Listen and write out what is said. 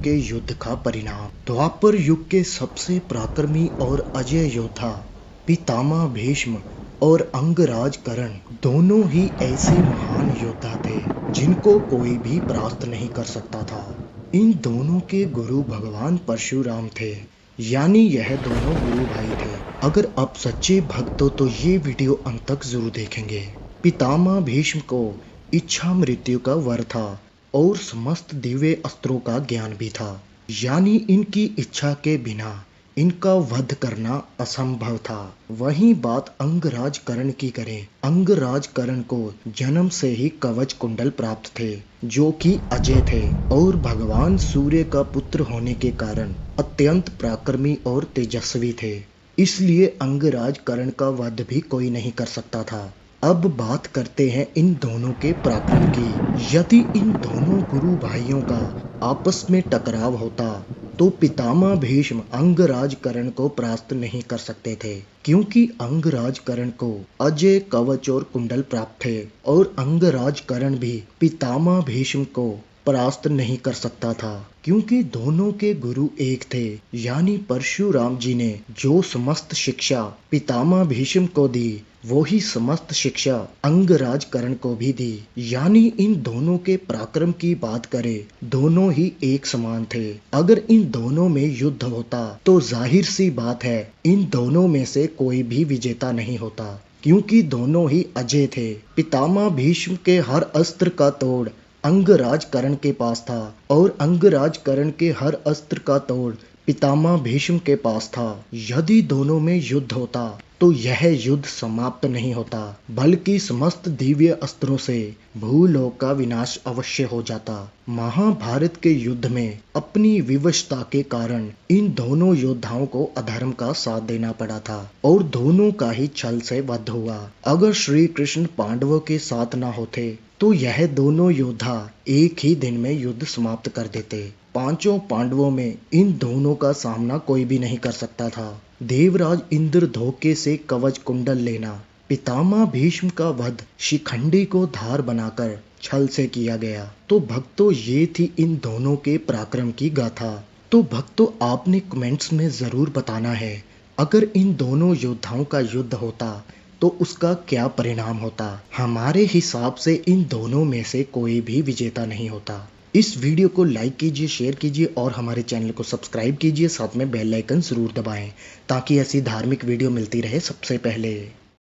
के युद्ध का परिणाम। द्वापर युग के सबसे पराक्रमी और अजय योद्धा पितामह भीष्म और अंगराज कर्ण दोनों ही ऐसे महान योद्धा थे जिनको कोई भी परास्त नहीं कर सकता था। इन दोनों के गुरु भगवान परशुराम थे, यानी यह दोनों गुरु भाई थे। अगर आप सच्चे भक्त हो तो ये वीडियो अंत तक जरूर देखेंगे। पितामह भीष्म को इच्छा मृत्यु का वर था और समस्त दिव्य अस्त्रों का ज्ञान भी था, यानी इनकी इच्छा के बिना इनका वध करना असंभव था। वहीं बात अंगराज कर्ण की करें, अंगराज कर्ण को जन्म से ही कवच कुंडल प्राप्त थे जो कि अजय थे और भगवान सूर्य का पुत्र होने के कारण अत्यंत पराक्रमी और तेजस्वी थे, इसलिए अंगराज कर्ण का वध भी कोई नहीं कर सकता था। अब बात करते हैं इन दोनों के पराक्रम की। यदि इन दोनों गुरु भाइयों का आपस में टकराव होता तो पितामह भीष्म अंगराज कर्ण को परास्त नहीं कर सकते थे, क्योंकि अंगराज कर्ण को अजय कवच और कुंडल प्राप्त थे और अंगराज कर्ण भी पितामह भीष्म को परास्त नहीं कर सकता था, क्योंकि दोनों के गुरु एक थे। यानी परशुराम जी ने जो समस्त शिक्षा पितामह भीष्म को दी वही समस्त शिक्षा अंगराज कर्ण को भी दी। यानी इन दोनों के पराक्रम की बात करें, दोनों ही एक समान थे। अगर इन दोनों में युद्ध होता तो जाहिर सी बात है इन दोनों में से कोई भी विजेता नहीं होता, क्योंकि दोनों ही अजय थे। पितामह भीष्म के हर अस्त्र का तोड़ अंगराज कर्ण के पास था और अंगराज कर्ण के हर अस्त्र का तोड़ पितामह भीष्म के पास था। यदि दोनों में युद्ध होता तो यह युद्ध समाप्त नहीं होता, बल्कि समस्त दिव्य अस्त्रों से भूलोक का विनाश अवश्य हो जाता। महाभारत के युद्ध में अपनी विवशता के कारण इन दोनों योद्धाओं को अधर्म का साथ देना पड़ा था और दोनों का ही छल से वध हुआ। अगर श्री कृष्ण पांडवों के साथ न होते तो यह दोनों योद्धा एक ही दिन में युद्ध समाप्त कर देते। पांचों पांडवों में इन दोनों का सामना कोई भी नहीं कर सकता था। देवराज इंद्र धोखे से कवच कुंडल लेना, पितामह भीष्म का वध शिखंडी को धार बनाकर छल से किया गया। तो भक्तों, ये थी इन दोनों के पराक्रम की गाथा। तो भक्तों, आपने कमेंट्स में जरूर बताना है अगर इन दोनों योद्धाओं का युद्ध होता तो उसका क्या परिणाम होता। हमारे हिसाब से इन दोनों में से कोई भी विजेता नहीं होता। इस वीडियो को लाइक कीजिए, शेयर कीजिए और हमारे चैनल को सब्सक्राइब कीजिए। साथ में बेल आइकन जरूर दबाएं ताकि ऐसी धार्मिक वीडियो मिलती रहे सबसे पहले।